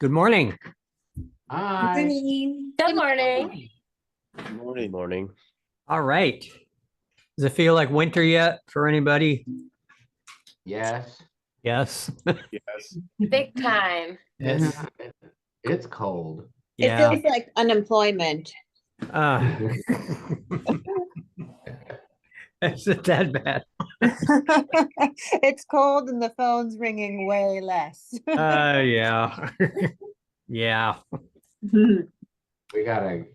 Good morning. Hi. Morning. Good morning. Morning. All right. Does it feel like winter yet for anybody? Yes. Yes. Yes. Big time. Yes. It's cold. It Yeah. feels like unemployment. Uh, isn't that bad? It's cold and the phone's ringing way less. Yeah. Yeah. We gotta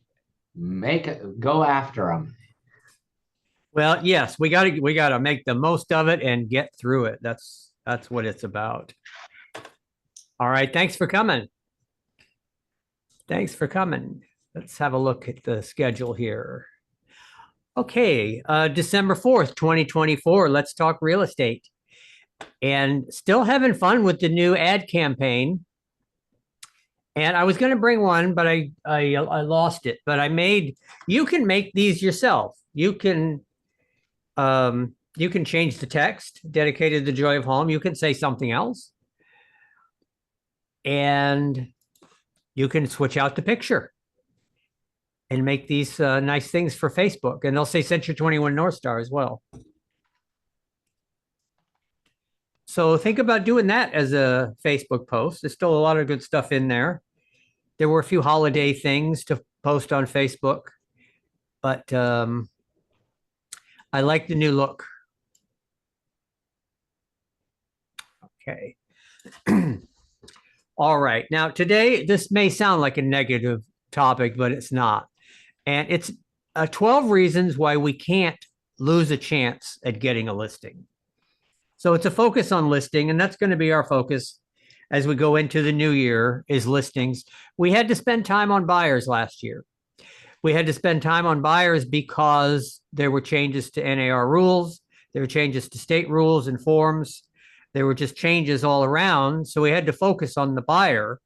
go after them. Well, yes, we gotta make the most of it and get through it. That's what it's about. All right. Thanks for coming. Thanks for coming. Let's have a look at the schedule here. Okay, December 4th, 2024. Let's talk real estate. And still having fun with the new ad campaign. And I was going to bring one, but I lost it. But you can make these yourself. You can change the text dedicated to the joy of home. You can say something else. And you can switch out the picture and make these nice things for Facebook. And they'll say Century 21 North Star as well. So think about doing that as a Facebook post. There's still a lot of good stuff in there. There were a few holiday things to post on Facebook, but I like the new look. Okay. All right. Now, today, this may sound like a negative topic, but it's not. And it's 12 reasons why we can't lose a chance at getting a listing. So it's a focus on listing, and that's going to be our focus as we go into the new year is listings. We had to spend time on buyers last year. We had to spend time on buyers because there were changes to NAR rules. There were changes to state rules and forms. There were just changes all around. So we had to focus on the buyer,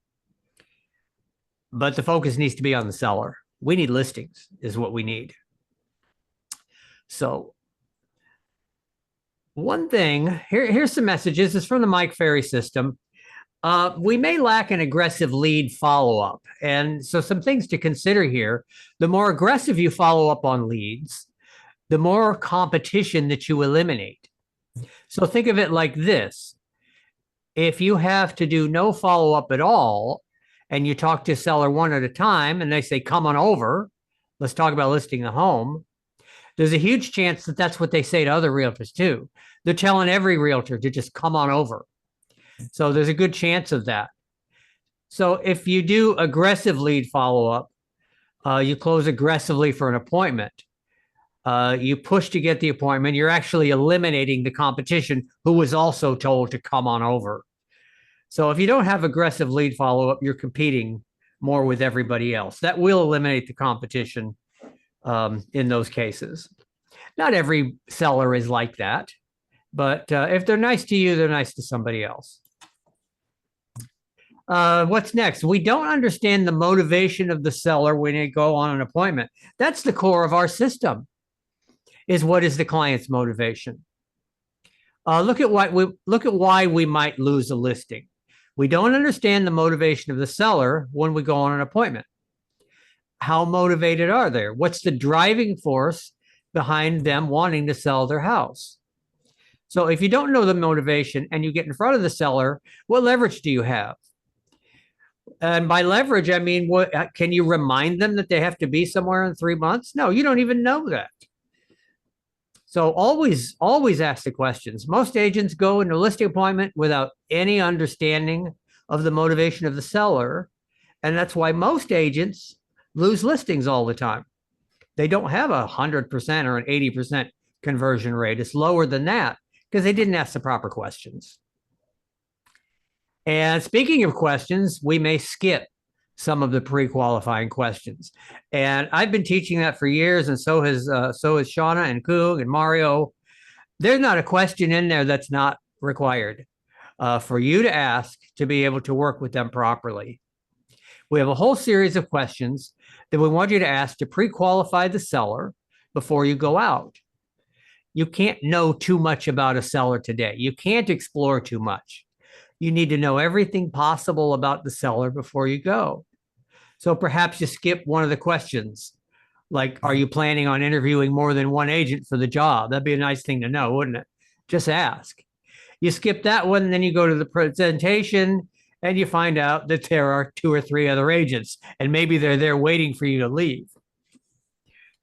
but the focus needs to be on the seller. We need listings is what we need. So one thing, here's some messages. It's from the Mike Ferry system. We may lack an aggressive lead follow-up. And so some things to consider here. The more aggressive you follow up on leads, the more competition that you eliminate. So think of it like this. If you have to do no follow-up at all, and you talk to a seller one at a time, and they say, come on over, let's talk about listing the home, there's a huge chance that that's what they say to other realtors too. They're telling every realtor to just come on over. So there's a good chance of that. So if you do aggressive lead follow-up, you close aggressively for an appointment, you push to get the appointment, you're actually eliminating the competition who was also told to come on over. So if you don't have aggressive lead follow-up, you're competing more with everybody else. That will eliminate the competition in those cases. Not every seller is like that, but if they're nice to you, they're nice to somebody else. What's next? We don't understand the motivation of the seller when they go on an appointment. That's the core of our system, is what is the client's motivation. Look at why we might lose a listing. We don't understand the motivation of the seller when we go on an appointment. How motivated are they? What's the driving force behind them wanting to sell their house? So if you don't know the motivation and you get in front of the seller, what leverage do you have? And by leverage, I mean, what can you remind them that they have to be somewhere in 3 months? No, you don't even know that. So always ask the questions. Most agents go into a listing appointment without any understanding of the motivation of the seller. And that's why most agents lose listings all the time. They don't have 100% or an 80% conversion rate. It's lower than that because they didn't ask the proper questions. And speaking of questions, we may skip some of the pre-qualifying questions. And I've been teaching that for years, and so has Shauna and Coog and Mario. There's not a question in there that's not required for you to ask to be able to work with them properly. We have a whole series of questions that we want you to ask to pre-qualify the seller before you go out. You can't know too much about a seller today. You can't explore too much. You need to know everything possible about the seller before you go. So perhaps you skip one of the questions, like, are you planning on interviewing more than one agent for the job? That'd be a nice thing to know, wouldn't it? Just ask. You skip that one, then you go to the presentation and you find out that there are 2 or 3 other agents, and maybe they're there waiting for you to leave.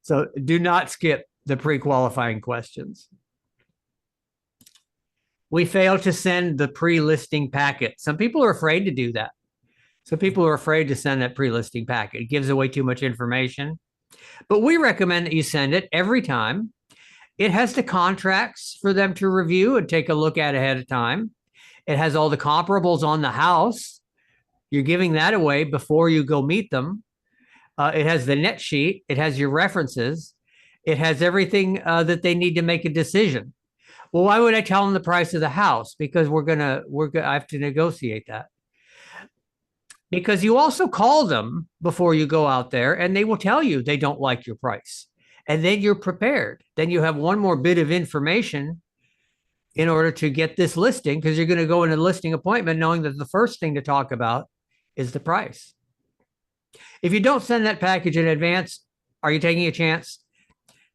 So do not skip the pre-qualifying questions. We fail to send the pre-listing packet. Some people are afraid to do that. Some people are afraid to send that pre-listing packet. It gives away too much information. But we recommend that you send it every time. It has the contracts for them to review and take a look at ahead of time. It has all the comparables on the house. You're giving that away before you go meet them. It has the net sheet. It has your references. It has everything that they need to make a decision. Well, why would I tell them the price of the house? Because I have to negotiate that. Because you also call them before you go out there, and they will tell you they don't like your price. And then you're prepared. Then you have one more bit of information in order to get this listing, because you're going to go in a listing appointment knowing that the first thing to talk about is the price. If you don't send that package in advance, are you taking a chance?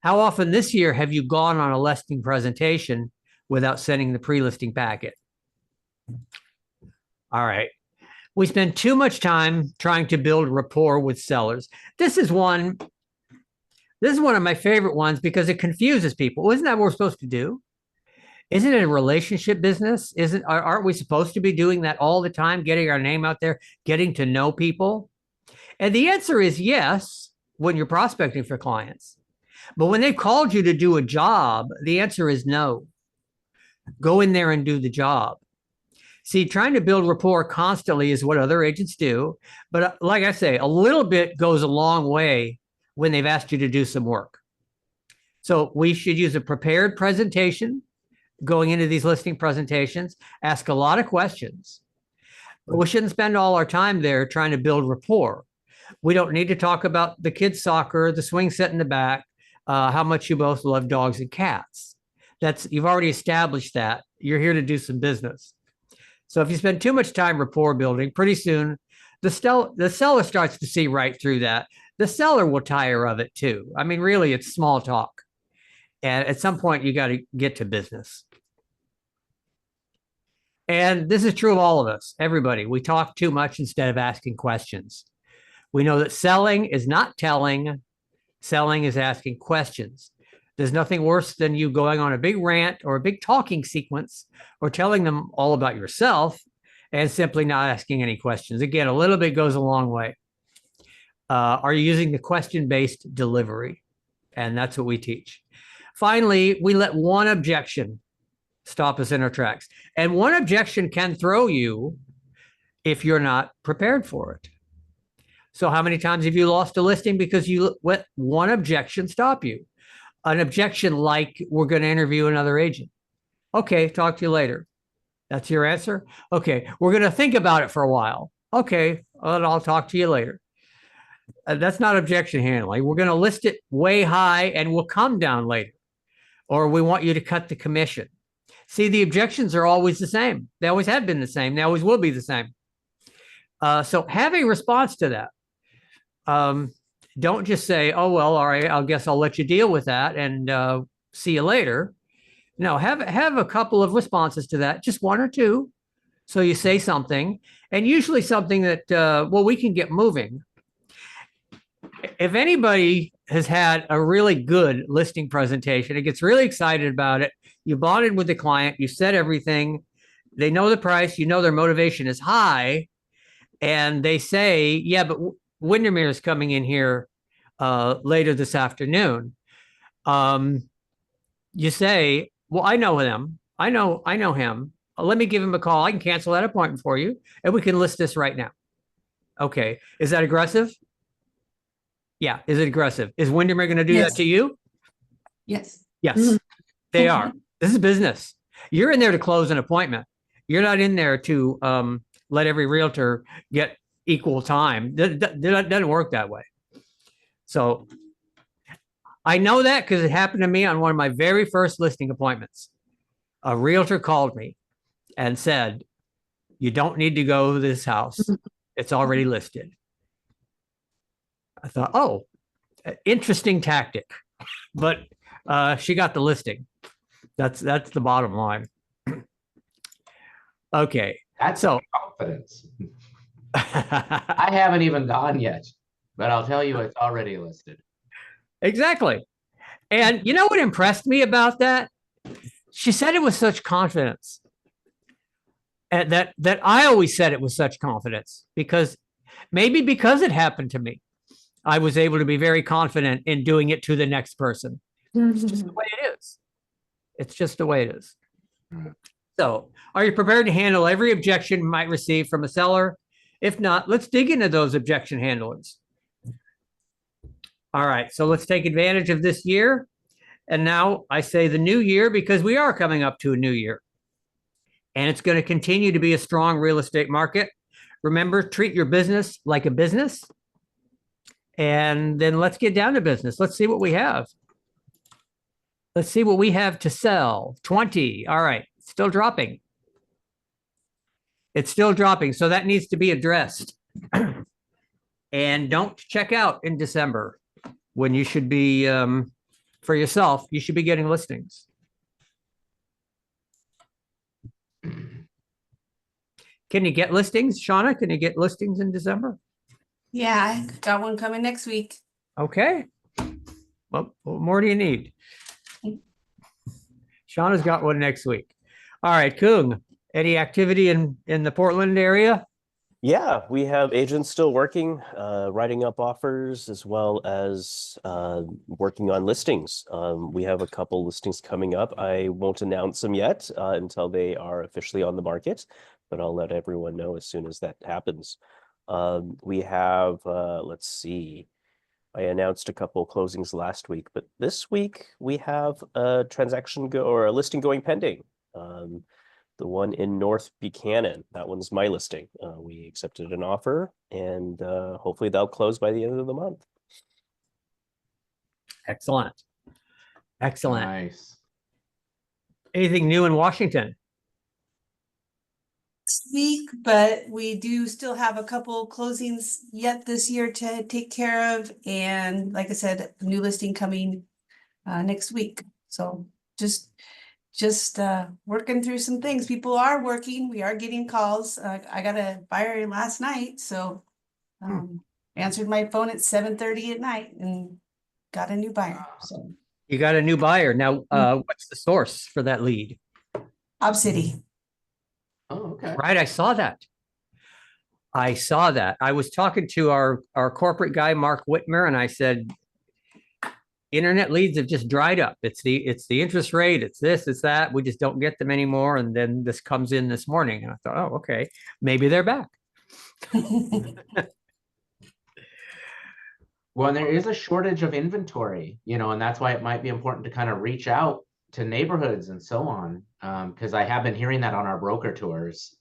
How often this year have you gone on a listing presentation without sending the pre-listing packet? All right. We spend too much time trying to build rapport with sellers. This is one of my favorite ones because it confuses people. Isn't that what we're supposed to do? Isn't it a relationship business? Aren't we supposed to be doing that all the time, getting our name out there, getting to know people? And the answer is yes, when you're prospecting for clients. But when they've called you to do a job, the answer is no. Go in there and do the job. See, trying to build rapport constantly is what other agents do. But like I say, a little bit goes a long way when they've asked you to do some work. So we should use a prepared presentation going into these listing presentations, ask a lot of questions. But we shouldn't spend all our time there trying to build rapport. We don't need to talk about the kids' soccer, the swing set in the back, how much you both love dogs and cats. You've already established that. You're here to do some business. So if you spend too much time rapport building, pretty soon the seller starts to see right through that. The seller will tire of it too. I mean, really, it's small talk. And at some point, you got to get to business. And this is true of all of us, everybody. We talk too much instead of asking questions. We know that selling is not telling. Selling is asking questions. There's nothing worse than you going on a big rant or a big talking sequence or telling them all about yourself and simply not asking any questions. Again, a little bit goes a long way. Are you using the question-based delivery? And that's what we teach. Finally, we let one objection stop us in our tracks. And one objection can throw you if you're not prepared for it. So how many times have you lost a listing because you let one objection stop you? An objection like, we're going to interview another agent. Okay, talk to you later. That's your answer? Okay, we're going to think about it for a while. Okay, well, I'll talk to you later. That's not objection handling. We're going to list it way high and we'll come down later. Or we want you to cut the commission. See, the objections are always the same. They always have been the same. They always will be the same. So have a response to that. Don't just say, oh, well, all right, I guess I'll let you deal with that and see you later. No, have a couple of responses to that, just one or two. So you say something, and usually something that, well, we can get moving. If anybody has had a really good listing presentation, it gets really excited about it, you bonded with the client, you said everything, they know the price, you know their motivation is high, and they say, yeah, but Windermere is coming in here later this afternoon. You say, well, I know them. I know him. Let me give him a call. I can cancel that appointment for you, and we can list this right now. Okay. Is that aggressive? Yeah. Is it aggressive? Is Windermere going to do that to you? Yes. Yes, they are. This is business. You're in there to close an appointment. You're not in there to let every realtor get equal time. That doesn't work that way. So I know that because it happened to me on one of my very first listing appointments. A realtor called me and said, You don't need to go to this house. It's already listed. I thought, oh, interesting tactic, but she got the listing. That's the bottom line. Okay, That's so confidence. I haven't even gone yet, but I'll tell you, it's already listed. exactly. And you know what impressed me about that? She said it with such confidence. And that I always said it with such confidence because maybe because it happened to me, I was able to be very confident in doing it to the next person. It's just the way it is. It's just the way it is. Mm. So, are you prepared to handle every objection you might receive from a seller? If not, let's dig into those objection handlers. All right, so let's take advantage of this year. And now I say the new year because we are coming up to a new year. And it's going to continue to be a strong real estate market. Remember, treat your business like a business. And then let's get down to business. Let's see what we have. Let's see what we have to sell. 20. All right, still dropping. It's still dropping. So that needs to be addressed. And don't check out in December when you should be, for yourself, you should be getting listings. Can you get listings, Shauna? Can you get listings in December? Yeah, I got one coming next week. Okay. Well, what more do you need? Shauna's got one next week. All right, Kung, any activity in the Portland area? Yeah, we have agents still working, writing up offers as well as working on listings. We have a couple listings coming up. I won't announce them yet until they are officially on the market, but I'll let everyone know as soon as that happens. We have, let's see, I announced a couple closings last week, but this week we have a transaction or a listing going pending. The one in North Buchanan, that one's my listing. We accepted an offer and hopefully that'll close by the end of the month. Excellent. Excellent. Nice. Anything new in Washington? This week, but we do still have a couple closings yet this year to take care of. And like I said, a new listing coming next week. So just working through some things. People are working. We are getting calls. I got a buyer last night, so answered my phone at 7:30 at night and got a new buyer. So You got a new buyer. Now, what's the source for that lead? Ob City. Oh, okay. Right, I saw that. I saw that. I was talking to our corporate guy, Mark Whitmer, and I said, internet leads have just dried up. It's the interest rate, it's this, it's that. We just don't get them anymore. And then this comes in this morning. And I thought, oh, okay, maybe they're back. Well, and there is a shortage of inventory, and that's why it might be important to kind of reach out to neighborhoods and so on. Because I have been hearing that on our broker tours,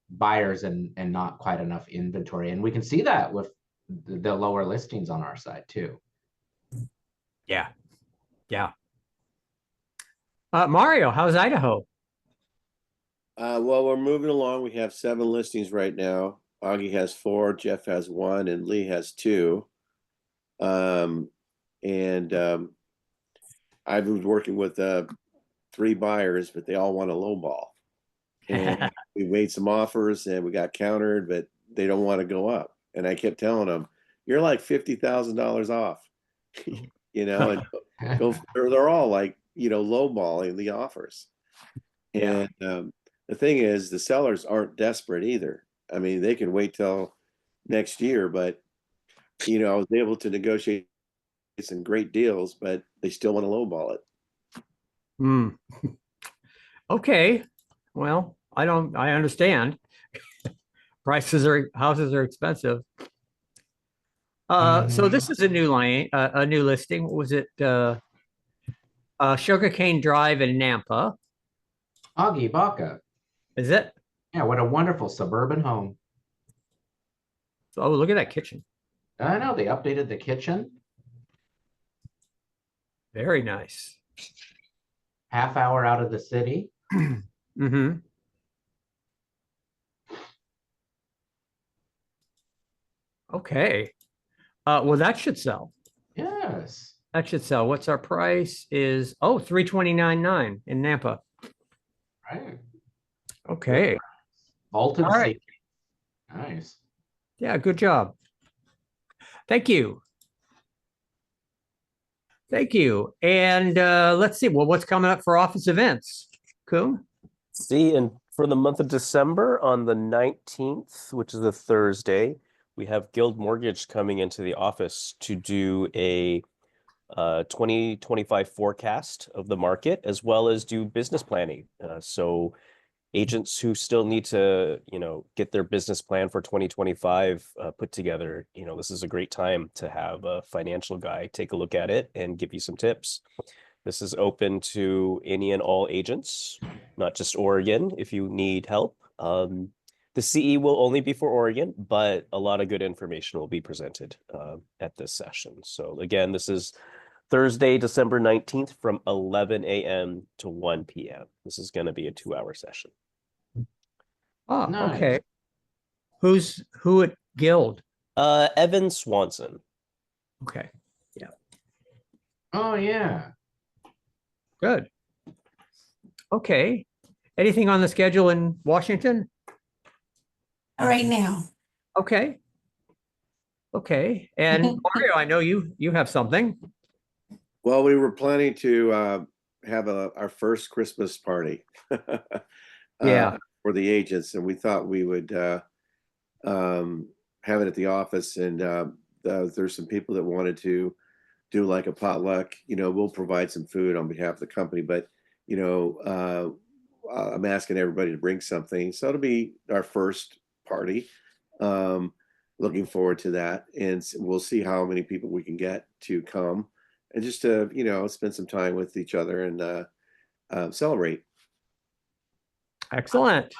buyers and not quite enough inventory. And we can see that with the lower listings on our side too. Yeah. Yeah. Mario, how's Idaho? Well, we're moving along. We have 7 listings right now. Augie has 4, Jeff has 1, and Lee has 2. I've been working with 3 buyers, but they all want a low ball. And we made some offers and we got countered, but they don't want to go up. And I kept telling them, "You're like $50,000 off." And they're all like, lowballing the offers. And the thing is, the sellers aren't desperate either. I mean, they can wait till next year, but I was able to negotiate some great deals, but they still want to lowball it. Okay. Well, I understand. Houses are expensive. So this is a new listing. What was it? Sugarcane Drive in Nampa. Augie Baca. Is it? Yeah, what a wonderful suburban home. Oh, look at that kitchen. I know they updated the kitchen. Very nice. Half hour out of the city. Mm-hmm. Okay. Well, that should sell. Yes. That should sell. What's our price is, oh, 329.9 in Nampa. Right. Okay. Bolton All right. Sea. Nice. Yeah, good job. Thank you. Thank you. And let's see, well, what's coming up for office events? Cool. See, and for the month of December on the 19th, which is a Thursday, we have Guild Mortgage coming into the office to do a 2025 forecast of the market as well as do business planning. So agents who still need to, get their business plan for 2025 put together, this is a great time to have a financial guy take a look at it and give you some tips. This is open to any and all agents, not just Oregon, if you need help. The CE will only be for Oregon, but a lot of good information will be presented at this session. So again, this is Thursday, December 19th from 11 a.m. to 1 p.m. This is going to be a 2-hour session. Oh, Nice. okay. Who at Guild? Evan Swanson. Okay, Oh, yeah. good. Okay. Anything on the schedule in Washington? All right now. Okay. Okay. And Mario, I know you have something. Well, we were planning to have our first Christmas party. Yeah. For the agents, and we thought we would have it at the office. And there's some people that wanted to do like a potluck. We'll provide some food on behalf of the company, but I'm asking everybody to bring something. So it'll be our first party. Looking forward to that, and we'll see how many people we can get to come, and just to spend some time with each other and celebrate. Excellent.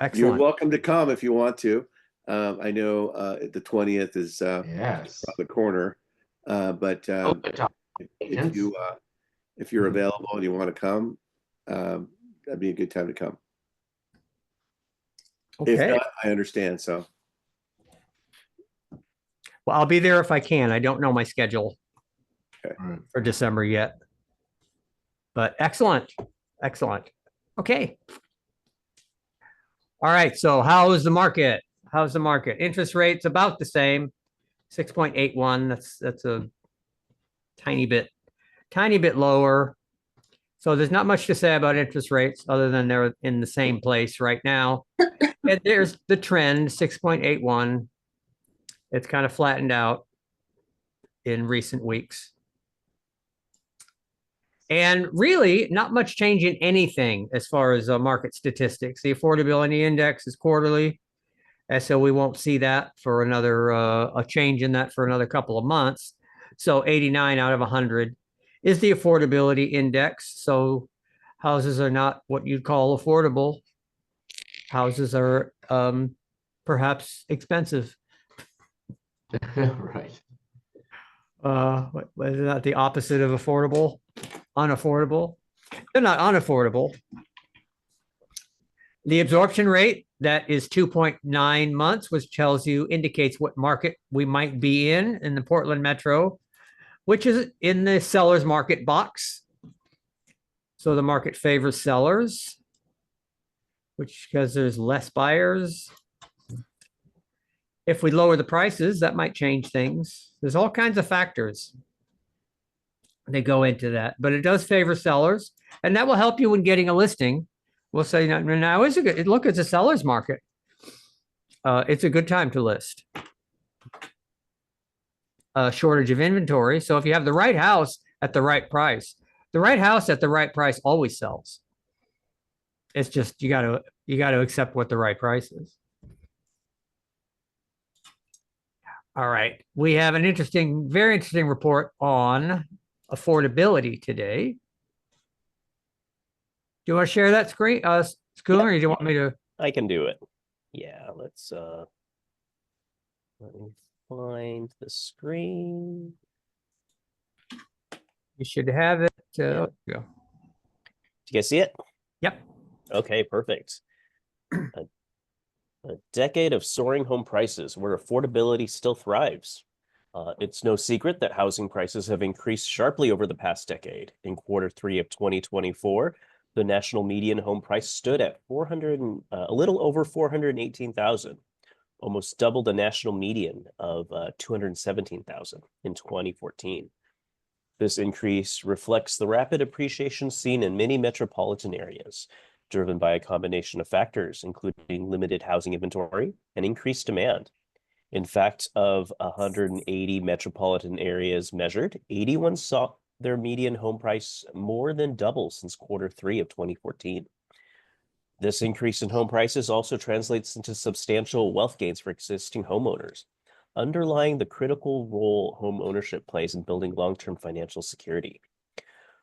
You're Excellent. welcome to come if you want to. I know the 20th is Yes. around the corner, but Open to if you're available and you want to come, that'd be a good time to come. If Okay. not, I understand. So Well, I'll be there if I can. I don't know my schedule Right. for December yet. But excellent. Excellent. Okay. All right. So how is the market? How's the market? Interest rates about the same, 6.81. That's a tiny bit lower. So there's not much to say about interest rates other than they're in the same place right now. And there's the trend, 6.81. It's kind of flattened out in recent weeks. And really not much change in anything as far as market statistics. The affordability index is quarterly. And so we won't see that for another, a change in that for another couple of months. So 89 out of 100 is the affordability index. So houses are not what you'd call affordable. Houses are perhaps expensive. Right. What is that the opposite of affordable? Unaffordable. They're not unaffordable. The absorption rate, that is 2.9 months, which indicates what market we might be in the Portland Metro, which is in the seller's market box. So the market favors sellers, which because there's less buyers. If we lower the prices, that might change things. There's all kinds of factors that go into that, but it does favor sellers, and that will help you when getting a listing. We'll say now is a good look. It's a seller's market. It's a good time to list. Shortage of inventory. So if you have the right house at the right price, the right house at the right price always sells. It's just you got to accept what the right price is. All right, we have an very interesting report on affordability today. Do you want to share that screen, Schooner, or do you want me to? I can do it. Yeah, let's let me find the screen. You should have it. Yeah. Go. Do you guys see it? Yep. Okay, perfect. A decade of soaring home prices where affordability still thrives. It's no secret that housing prices have increased sharply over the past decade. In Q3 of 2024, the national median home price stood at a little over 418,000, almost double the national median of 217,000 in 2014. This increase reflects the rapid appreciation seen in many metropolitan areas, driven by a combination of factors, including limited housing inventory and increased demand. In fact, of 180 metropolitan areas measured, 81 saw their median home price more than double since Q3 of 2014. This increase in home prices also translates into substantial wealth gains for existing homeowners, underlying the critical role home ownership plays in building long-term financial security.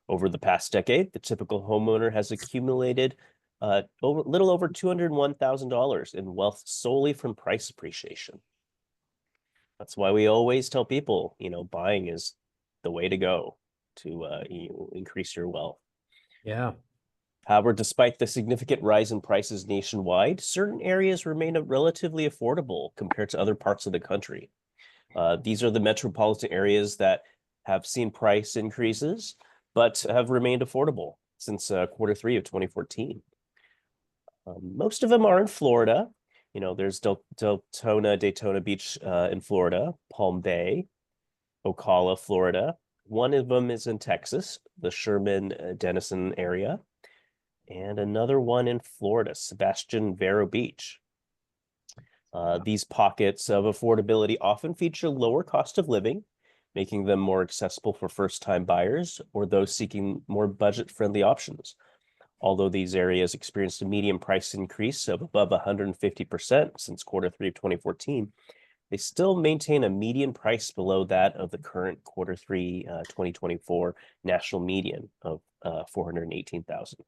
Over the past decade, the typical homeowner has accumulated little over $201,000 in wealth solely from price appreciation. That's why we always tell people, buying is the way to go to increase your wealth. Yeah. However, despite the significant rise in prices nationwide, certain areas remain relatively affordable compared to other parts of the country. These are the metropolitan areas that have seen price increases, but have remained affordable since Q3 of 2014. Most of them are in Florida. There's Daytona Beach in Florida, Palm Bay, Ocala, Florida. One of them is in Texas, the Sherman Denison area, and another one in Florida, Sebastian Vero Beach. These pockets of affordability often feature lower cost of living, making them more accessible for first-time buyers or those seeking more budget-friendly options. Although these areas experienced a median price increase of above 150% since Q3 of 2014, they still maintain a median price below that of the current Q3 2024 national median of 418,000.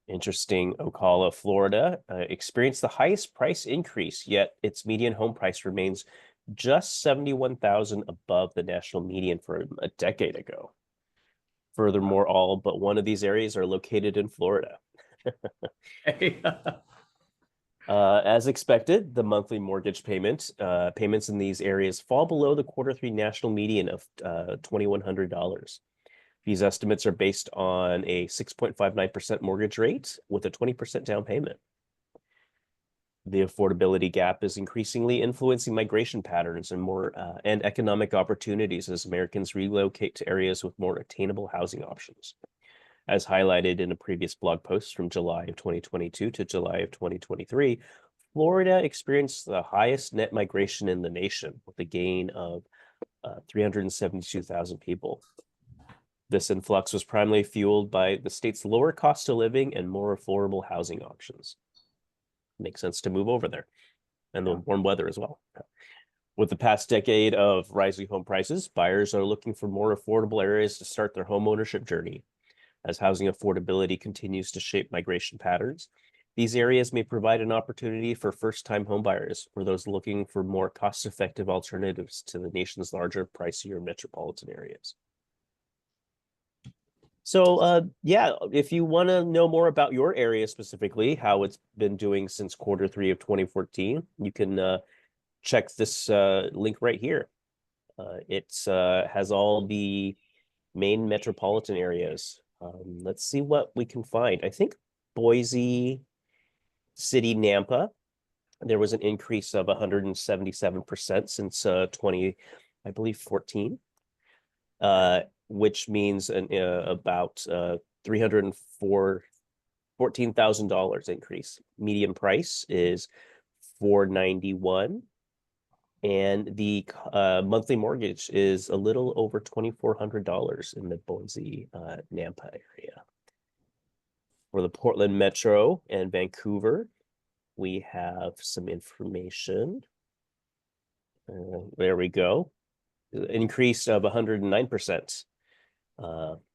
Interesting, Ocala, Florida experienced the highest price increase, yet its median home price remains just 71,000 above the national median from a decade ago. Furthermore, all but one of these areas are located in Florida. As expected, the monthly mortgage payments in these areas fall below the Q3 national median of $2,100. These estimates are based on a 6.59% mortgage rate with a 20% down payment. The affordability gap is increasingly influencing migration patterns and economic opportunities as Americans relocate to areas with more attainable housing options. As highlighted in a previous blog post from July of 2022 to July of 2023, Florida experienced the highest net migration in the nation with a gain of 372,000 people. This influx was primarily fueled by the state's lower cost of living and more affordable housing options. Makes sense to move over there, and the warm weather as well. With the past decade of rising home prices, buyers are looking for more affordable areas to start their home ownership journey. As housing affordability continues to shape migration patterns, these areas may provide an opportunity for first-time homebuyers or those looking for more cost-effective alternatives to the nation's larger, pricier metropolitan areas. So, if you want to know more about your area specifically, how it's been doing since Q3 of 2014, you can check this link right here. It has all the main metropolitan areas. Let's see what we can find. I think Boise City, Nampa, there was an increase of 177% since 2014. Which means about $14,000 increase. Median price is $491, and the monthly mortgage is a little over $2,400 in the Boise, Nampa area. For the Portland Metro and Vancouver, we have some information. There we go. Increase of 109%.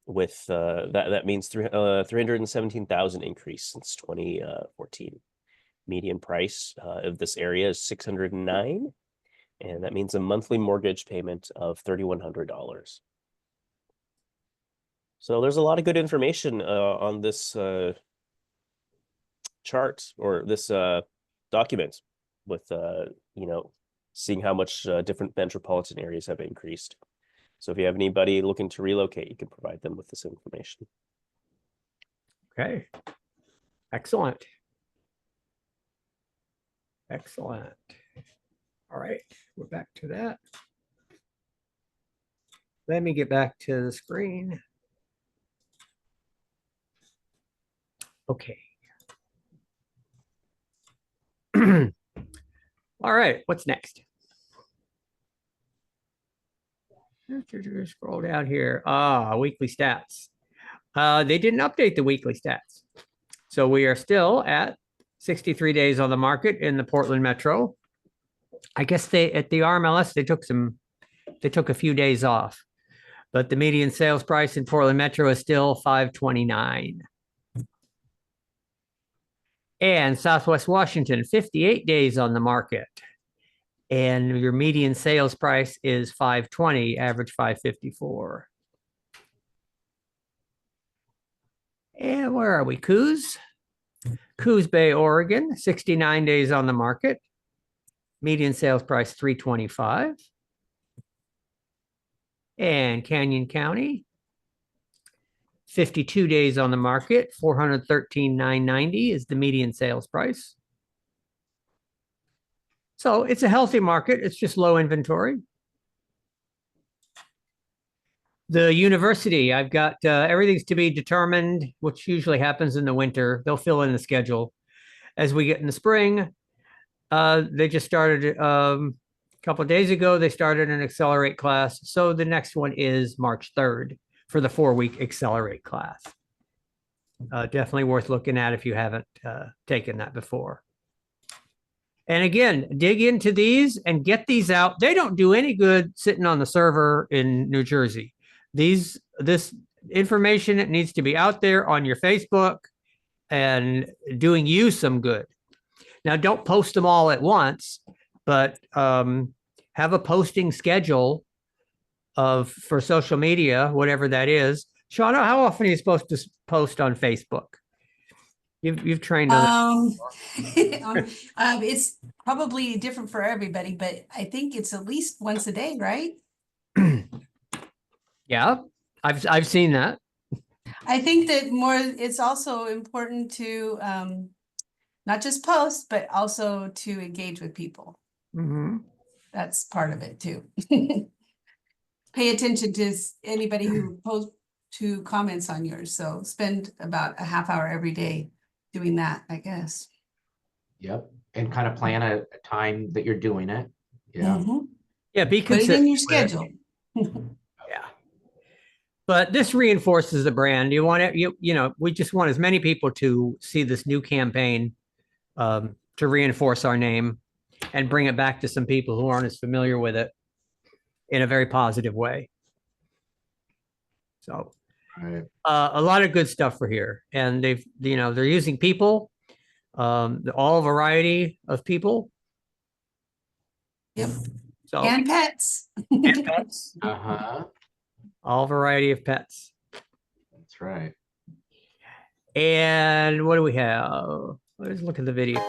With that means 317,000 increase since 2014. Median price of this area is $609, and that means a monthly mortgage payment of $3,100. So there's a lot of good information on this chart or this document with, seeing how much different metropolitan areas have increased. So if you have anybody looking to relocate, you can provide them with this information. Okay. Excellent. Excellent. All right, we're back to that. Let me get back to the screen. Okay. All right, what's next? Scroll down here. Weekly stats. They didn't update the weekly stats. So we are still at 63 days on the market in the Portland Metro. I guess at the RMLS, they took a few days off, but the median sales price in Portland Metro is still $529. And Southwest Washington, 58 days on the market. And your median sales price is $520, average $554. And where are we? Coos Bay, Oregon, 69 days on the market. Median sales price $325. And Canyon County, 52 days on the market, $413,990 is the median sales price. So it's a healthy market. It's just low inventory. The university, I've got everything's to be determined, which usually happens in the winter. They'll fill in the schedule. As we get in the spring, they just started a couple of days ago, they started an Accelerate class. So the next one is March 3rd for the 4-week Accelerate class. Definitely worth looking at if you haven't taken that before. And again, dig into these and get these out. They don't do any good sitting on the server in New Jersey. This information, it needs to be out there on your Facebook and doing you some good. Now, don't post them all at once, but have a posting schedule for social media, whatever that is. Shauna, how often are you supposed to post on Facebook? You've trained on that. It's probably different for everybody, but I think it's at least once a day, right? Yeah, I've seen that. I think that it's also important to not just post, but also to engage with people. Mm-hmm. That's part of it too. Pay attention to anybody who comments on yours. So spend about a half hour every day doing that, I guess. Yep. And kind of plan a time that you're doing it. Yeah. Mhm. Yeah, be Put it consistent in your with it. schedule. Yeah. But this reinforces the brand. You want it, we just want as many people to see this new campaign to reinforce our name and bring it back to some people who aren't as familiar with it in a very positive way. So Right. a lot of good stuff for here. And they're using people, all variety of people. Yep. So And pets. and pets, Uh-huh. all variety of pets. That's right. And what do we have? Let's look at the video.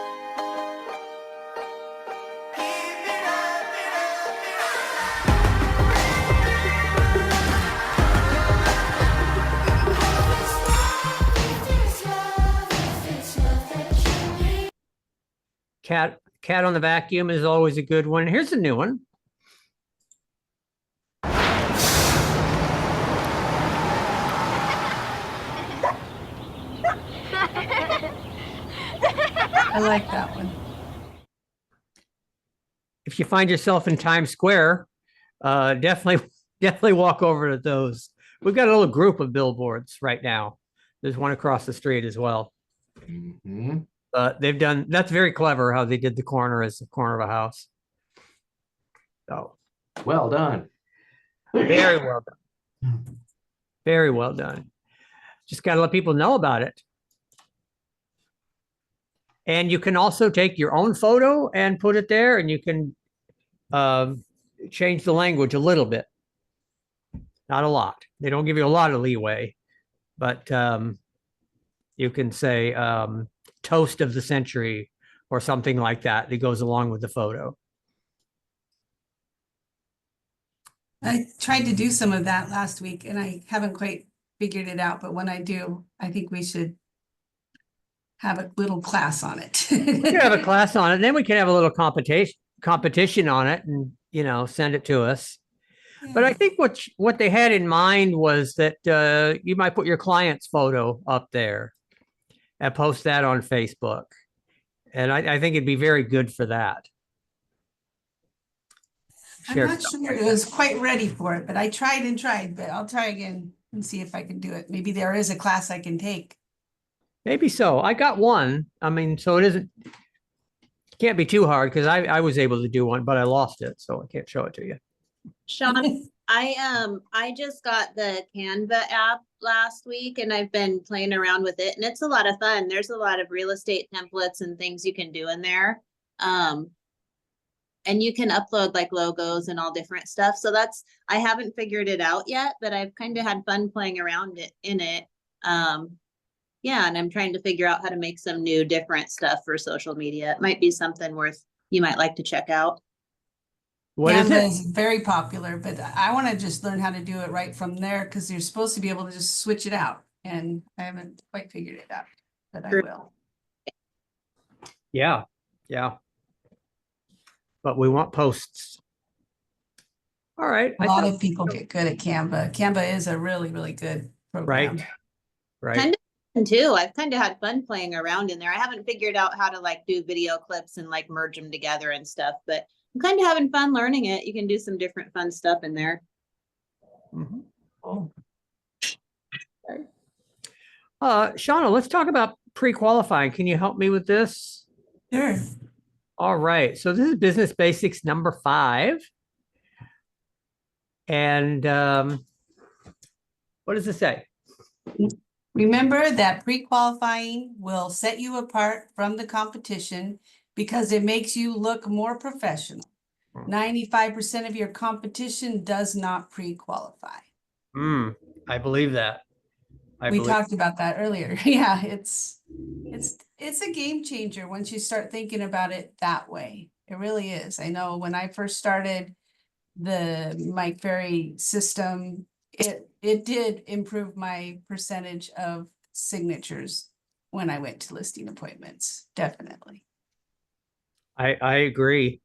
Cat on the vacuum is always a good one. Here's a new one. I like that one. If you find yourself in Times Square, definitely walk over to those. We've got a little group of billboards right now. There's one across the street as well. Mm-hmm. That's very clever how they did the corner as the corner of a house. So Well done. very well done. Very well done. Just got to let people know about it. And you can also take your own photo and put it there, and you can change the language a little bit. Not a lot. They don't give you a lot of leeway, but you can say toast of the century or something like that that goes along with the photo. I tried to do some of that last week and I haven't quite figured it out, but when I do, I think we should have a little class on it. We could have a class on it, and then we can have a little competition on it, and send it to us. But I think what they had in mind was that you might put your client's photo up there and post that on Facebook, and I think it'd be very good for that. I'm not sure it was quite ready for it, but I tried and tried, but I'll try again and see if I can do it. Maybe there is a class I can take. Maybe so. I got one. I mean, so it can't be too hard because I was able to do one, but I lost it, so I can't show it to you. Sean, I just got the Canva app last week and I've been playing around with it and it's a lot of fun. There's a lot of real estate templates and things you can do in there. And you can upload like logos and all different stuff. So I haven't figured it out yet, but I've kind of had fun playing around in it. Yeah, and I'm trying to figure out how to make some new different stuff for social media. It might be something you might like to check out. What is Canva it? is very popular, but I want to just learn how to do it right from there because you're supposed to be able to just switch it out. And I haven't quite figured it out, but I will. Yeah. But we want posts. All right. A lot of people get good at Canva. Canva is a really, really good program. Right. Kind of fun too. I've kind of had fun playing around in there. I haven't figured out how to like do video clips and like merge them together and stuff, but I'm kind of having fun learning it. You can do some different fun stuff in there. Mm-hmm. Shauna, let's talk about pre-qualifying. Can you help me with this? Sure. All right. So this is Business Basics number 5. And what does it say? Remember that pre-qualifying will set you apart from the competition because it makes you look more professional. 95% of your competition does not pre-qualify. I believe that. We talked about that earlier. Yeah, it's a game changer once you start thinking about it that way. It really is. I know when I first started the Mike Ferry system, it did improve my percentage of signatures when I went to listing appointments. Definitely. I agree.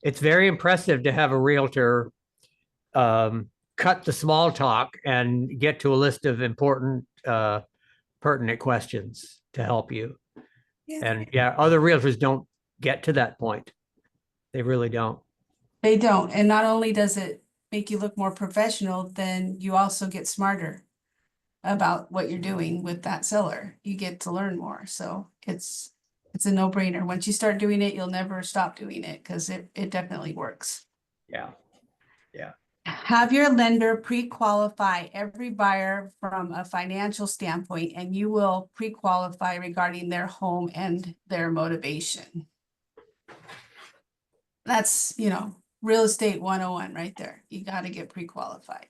It's very impressive to have a realtor cut the small talk and get to a list of important, pertinent questions to help you. Yeah. And yeah, other realtors don't get to that point. They really don't. They don't. And not only does it make you look more professional, then you also get smarter about what you're doing with that seller. You get to learn more. So it's a no-brainer. Once you start doing it, you'll never stop doing it because it definitely works. Yeah. Have your lender pre-qualify every buyer from a financial standpoint, and you will pre-qualify regarding their home and their motivation. That's, real estate 101 right there. You got to get pre-qualified.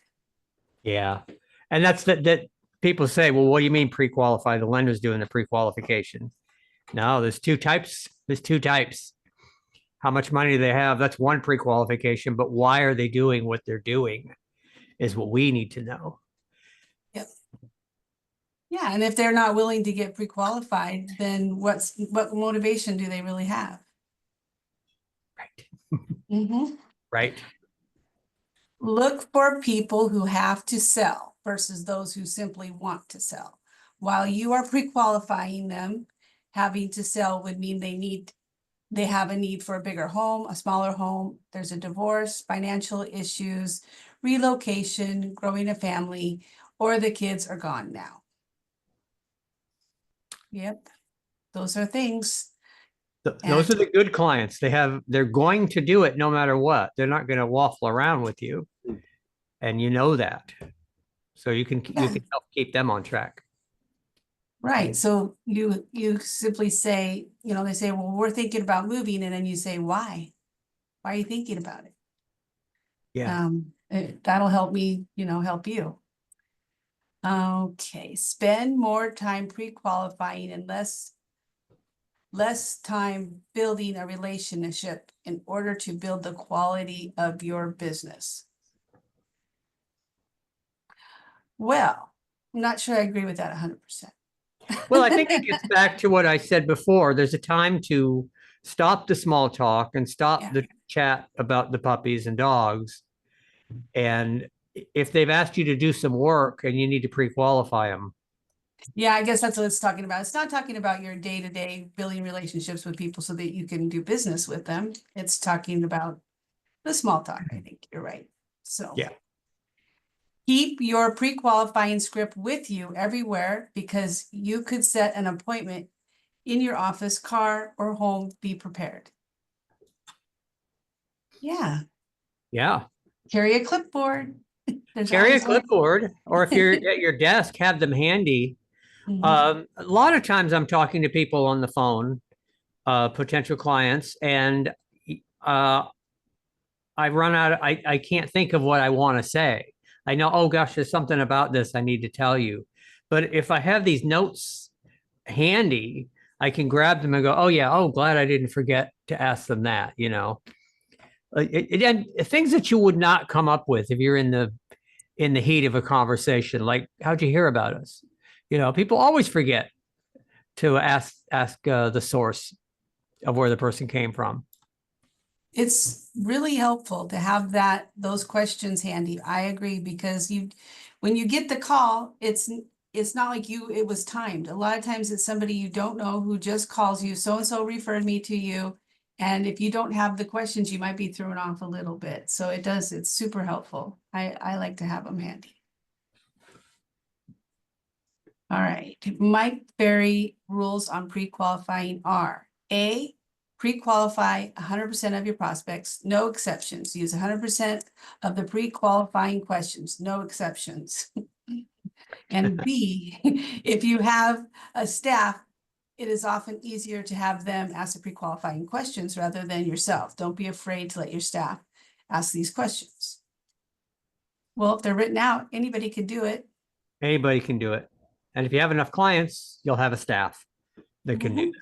Yeah. And that's that people say, well, what do you mean pre-qualify? The lender's doing the pre-qualification. No, there's two types. How much money do they have? That's one pre-qualification, but why are they doing what they're doing is what we need to know. Yep. Yeah, and if they're not willing to get pre-qualified, then what motivation do they really have? Right. Right. Look for people who have to sell versus those who simply want to sell. While you are pre-qualifying them, having to sell would mean they have a need for a bigger home, a smaller home. There's a divorce, financial issues, relocation, growing a family, or the kids are gone now. Yep. Those are things. Those are the good clients. They're going to do it no matter what. They're not going to waffle around with you. And you know that. So you can help keep them on track. Right. So you simply say, they say, well, we're thinking about moving. And then you say, why? Why are you thinking about it? Yeah. That'll help me, help you. Okay. Spend more time pre-qualifying and less less time building a relationship in order to build the quality of your business. Well, I'm not sure I agree with that 100%. Well, I think it gets back to what I said before. There's a time to stop the small talk and stop Yeah. the chat about the puppies and dogs. And if they've asked you to do some work and you need to pre-qualify them. Yeah, I guess that's what it's talking about. It's not talking about your day-to-day building relationships with people so that you can do business with them. It's talking about the small talk. I think you're right. So Yeah. keep your pre-qualifying script with you everywhere because you could set an appointment in your office, car, or home. Be prepared. Yeah. Yeah. Carry a clipboard. There's Carry a always one. clipboard, or if you're at your desk, have them handy. Mhm. A lot of times I'm talking to people on the phone, potential clients, and I run out. I can't think of what I want to say. I know, oh gosh, there's something about this I need to tell you. But if I have these notes handy, I can grab them and go, oh yeah, oh glad I didn't forget to ask them that, you know. And things that you would not come up with if you're in the heat of a conversation, like how'd you hear about us? You know, people always forget to ask the source of where the person came from. It's really helpful to have those questions handy. I agree because when you get the call, it's not like it was timed. A lot of times it's somebody you don't know who just calls you, so and so referred me to you. And if you don't have the questions, you might be thrown off a little bit. So it's super helpful. I like to have them handy. All right, Mike Ferry rules on pre-qualifying are A, pre-qualify 100% of your prospects, no exceptions. Use 100% of the pre-qualifying questions, no exceptions. And B, if you have a staff, it is often easier to have them ask the pre-qualifying questions rather than yourself. Don't be afraid to let your staff ask these questions. Well, if they're written out, anybody can do it. Anybody can do it. And if you have enough clients, you'll have a staff that can do Mhm. that.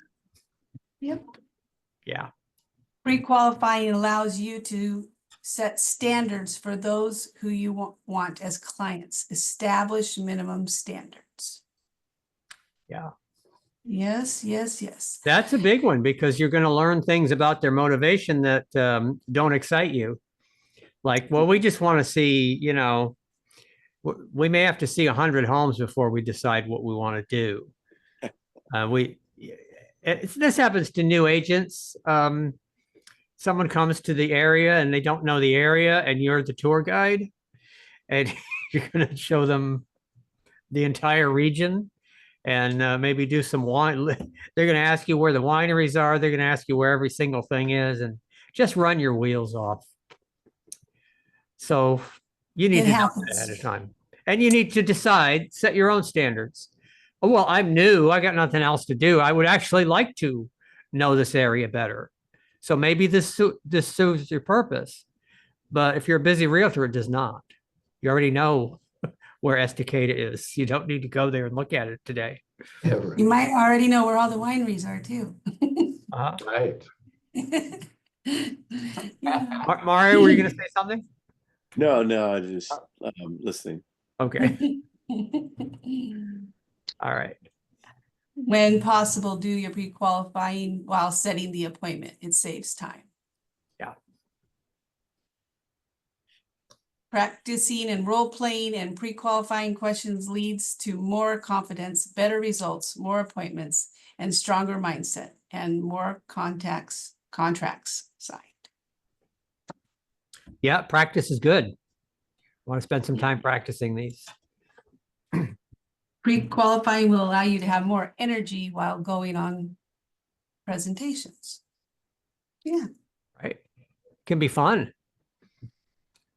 Yep. Yeah. Pre-qualifying allows you to set standards for those who you want as clients. Establish minimum standards. Yeah. Yes, yes, yes. That's a big one because you're going to learn things about their motivation that don't excite you. Like, well, we just want to see, you know, we may have to see 100 homes before we decide what we want to do. This happens to new agents. Someone comes to the area and they don't know the area, and you're the tour guide, and you're going to show them the entire region and maybe do some wine. They're going to ask you where the wineries are. They're going to ask you where every single thing is, and just run your wheels off. So you need It to know happens. that ahead of time. And you need to decide, set your own standards. Oh, well, I'm new. I got nothing else to do. I would actually like to know this area better. So maybe this suits your purpose. But if you're a busy realtor, it does not. You already know where Estacada is. You don't need to go there and look at it today. You might already know where all the wineries are too. Right. Yeah. Mario, were you going to say something? No, I just listening. Okay. All right. When possible, do your pre-qualifying while setting the appointment. It saves time. Yeah. Practicing and role-playing and pre-qualifying questions leads to more confidence, better results, more appointments, and stronger mindset, and more contracts signed. Yeah, practice is good. Want to spend some time practicing these. Pre-qualifying will allow you to have more energy while going on presentations. Yeah. Right. Can be fun.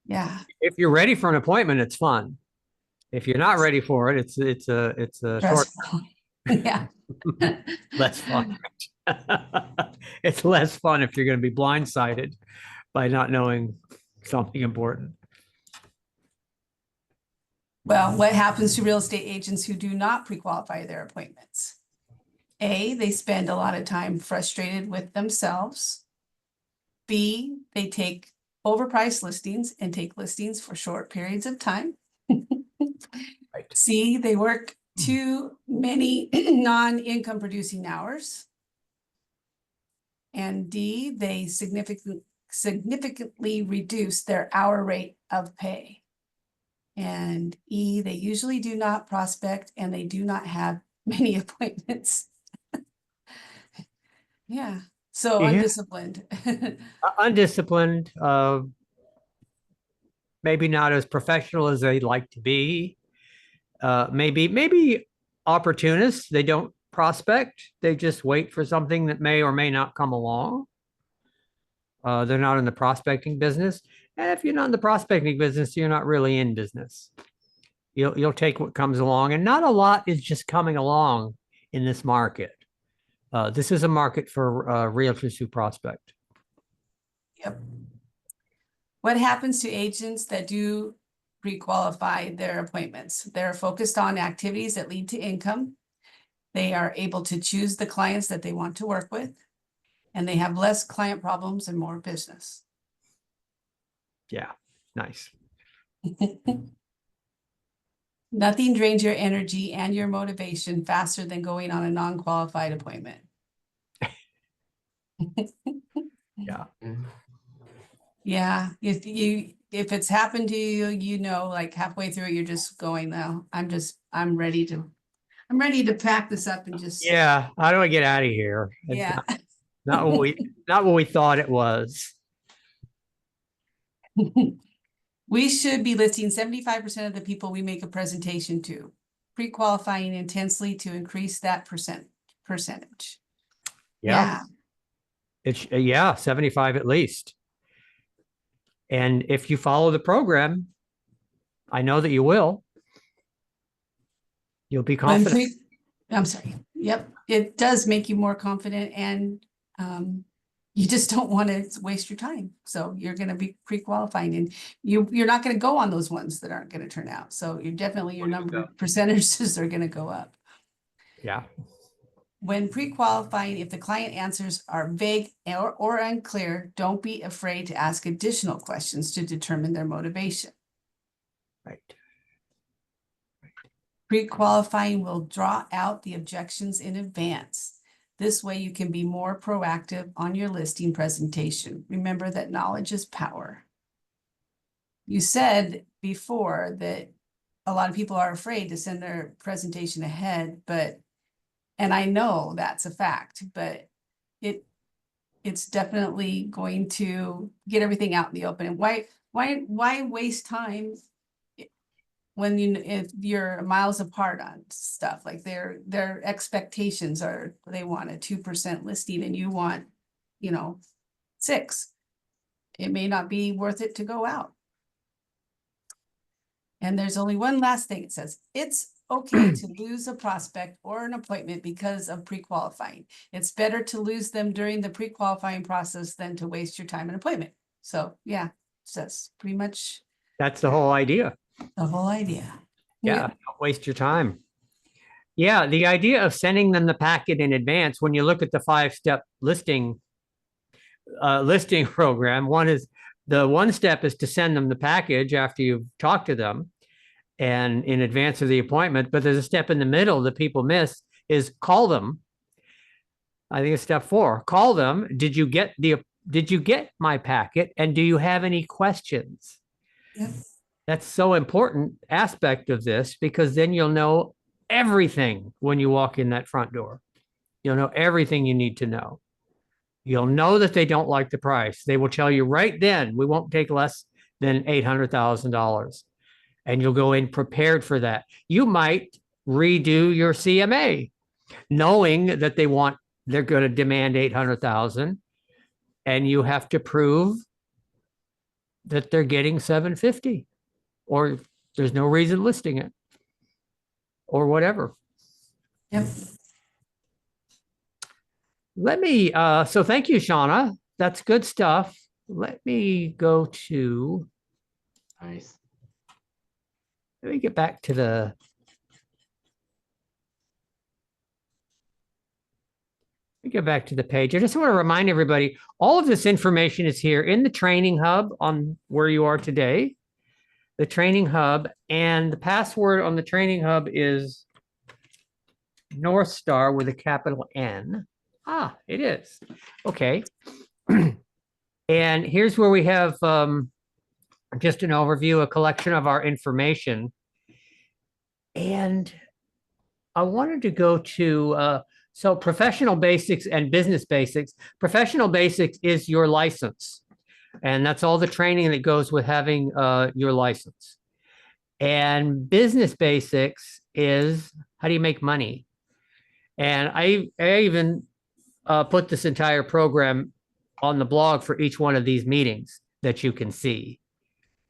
Yeah. If you're ready for an appointment, it's fun. If you're not ready for it, it's a short, Yeah. less fun. It's less fun if you're going to be blindsided by not knowing something important. Well, what happens to real estate agents who do not pre-qualify their appointments? A, they spend a lot of time frustrated with themselves. B, they take overpriced listings and take listings for short periods of time. Right. C, they work too many non-income producing hours. And D, they significantly reduce their hour rate of pay. And E, they usually do not prospect and they do not have many appointments. Yeah, so Yeah. undisciplined. Undisciplined, maybe not as professional as they'd like to be. Maybe opportunists. They don't prospect. They just wait for something that may or may not come along. They're not in the prospecting business. And if you're not in the prospecting business, you're not really in business. You'll take what comes along, and not a lot is just coming along in this market. This is a market for realtors who prospect. Yep. What happens to agents that do pre-qualify their appointments? They're focused on activities that lead to income. They are able to choose the clients that they want to work with, and they have less client problems and more business. Yeah, nice. Nothing drains your energy and your motivation faster than going on a non-qualified appointment. Yeah. Yeah, if it's happened to you, you know, like halfway through it, you're just going, now, I'm ready to pack this up and just. Yeah. How do I get out of here? It's Yeah. not what we thought it was. We should be listing 75% of the people we make a presentation to, pre-qualifying intensely to increase that percentage. Yeah. It's 75 at least. And if you follow the program, I know that you will. You'll be confident. I'm sorry. Yep. It does make you more confident, and you just don't want to waste your time. So you're going to be pre-qualifying, and you're not going to go on those ones that aren't going to turn out. So you're definitely, your number percentages are going to go up. Yeah. When pre-qualifying, if the client answers are vague or unclear, don't be afraid to ask additional questions to determine their motivation. Right. Pre-qualifying will draw out the objections in advance. This way you can be more proactive on your listing presentation. Remember that knowledge is power. You said before that a lot of people are afraid to send their presentation ahead, and I know that's a fact, but it's definitely going to get everything out in the open. And why waste time when if you're miles apart on stuff? Like their expectations are, they want a 2% listing and you want, 6. It may not be worth it to go out. And there's only one last thing. It says, it's okay to lose a prospect or an appointment because of pre-qualifying. It's better to lose them during the pre-qualifying process than to waste your time and appointment. So yeah, that's pretty much. That's the whole idea. The whole idea. Yeah. Don't waste your time. Yeah. The idea of sending them the packet in advance, when you look at the 5-step listing program, one step is to send them the package after you've talked to them and in advance of the appointment. But there's a step in the middle that people miss, is call them. I think it's step 4. Call them. Did you get my packet? And do you have any questions? Yep. That's so important aspect of this, because then you'll know everything when you walk in that front door. You'll know everything you need to know. You'll know that they don't like the price. They will tell you right then, we won't take less than $800,000. And you'll go in prepared for that. You might redo your CMA, knowing that they're going to demand 800,000, and you have to prove that they're getting 750, or there's no reason listing it, or whatever. Yep. So thank you, Shauna. That's good stuff. Let me go to, Nice. let me get back to me get back to the page. I just want to remind everybody, all of this information is here in the training hub on where you are today. The training hub, and the password on the training hub is North Star with a capital N. Ah, it is. Okay. And here's where we have just an overview, a collection of our information. And I wanted to go to, so professional basics and business basics. Professional basics is your license. And that's all the training that goes with having your license. And business basics is how do you make money? And I even put this entire program on the blog for each one of these meetings that you can see.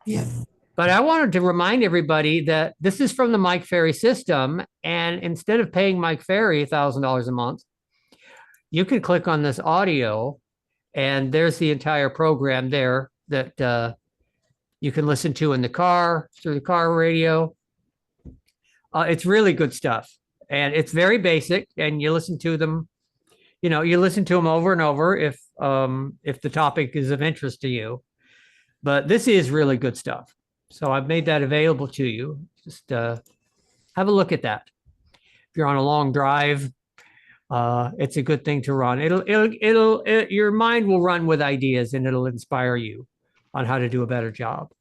Yeah. But I wanted to remind everybody that this is from the Mike Ferry system. And instead of paying Mike Ferry $1,000 a month, you can click on this audio and there's the entire program there that you can listen to in the car, through the car radio. It's really good stuff. And it's very basic, and you listen to them, you listen to them over and over if the topic is of interest to you. But this is really good stuff. So I've made that available to you. Just have a look at that. If you're on a long drive, it's a good thing to run. Your mind will run with ideas, and it'll inspire you on how to do a better job.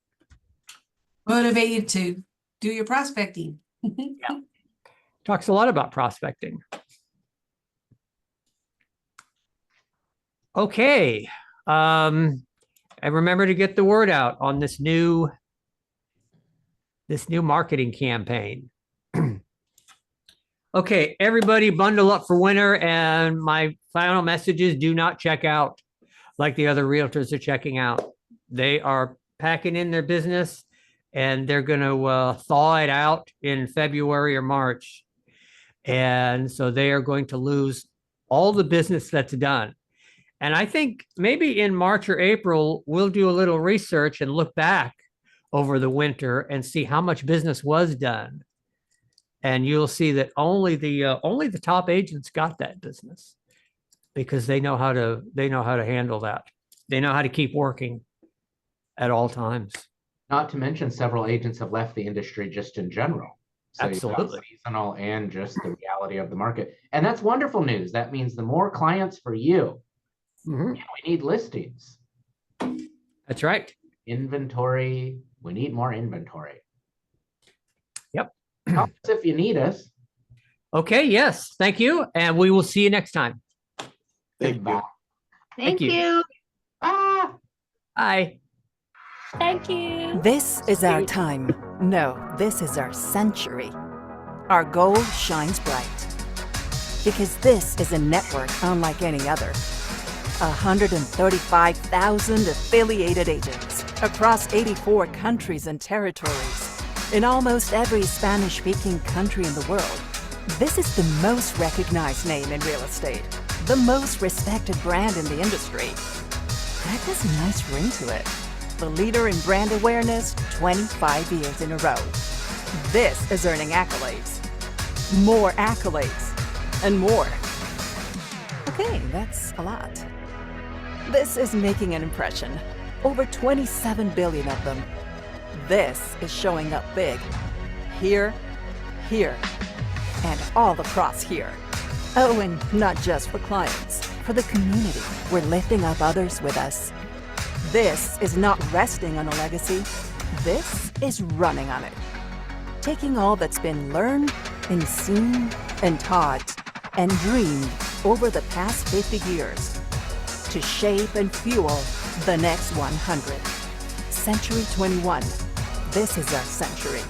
Motivate you to do your prospecting. Yeah. Talks a lot about prospecting. Okay. And remember to get the word out on this new marketing campaign. Okay, everybody bundle up for winter. And my final message is do not check out like the other realtors are checking out. They are packing in their business and they're going to thaw it out in February or March. And so they are going to lose all the business that's done. And I think maybe in March or April, we'll do a little research and look back over the winter and see how much business was done. And you'll see that only the top agents got that business because they know how to handle that. They know how to keep working at all times. Not to mention several agents have left the industry just in general. So Absolutely. you've got seasonal and just the reality of the market. And that's wonderful news. That means the more clients for you. Mhm. And we need listings. That's right. Inventory. We need more inventory. Yep. Call us if you need us. Okay. Yes. Thank you. And we will see you next time. Thank you. Goodbye. Thank you. Ah. Bye. Thank you. This is our time. No, this is our century. Our gold shines bright. Because this is a network unlike any other. 135,000 affiliated agents across 84 countries and territories. In almost every Spanish-speaking country in the world. This is the most recognized name in real estate. The most respected brand in the industry. That has a nice ring to it. The leader in brand awareness 25 years in a row. This is earning accolades. More accolades. And more. Okay, that's a lot. This is making an impression. Over 27 billion of them. This is showing up big. Here, here, and all across here. Oh, and not just for clients. For the community. We're lifting up others with us. This is not resting on a legacy. This is running on it. Taking all that's been learned and seen and taught and dreamed over the past 50 years to shape and fuel the next 100. Century 21. This is our century.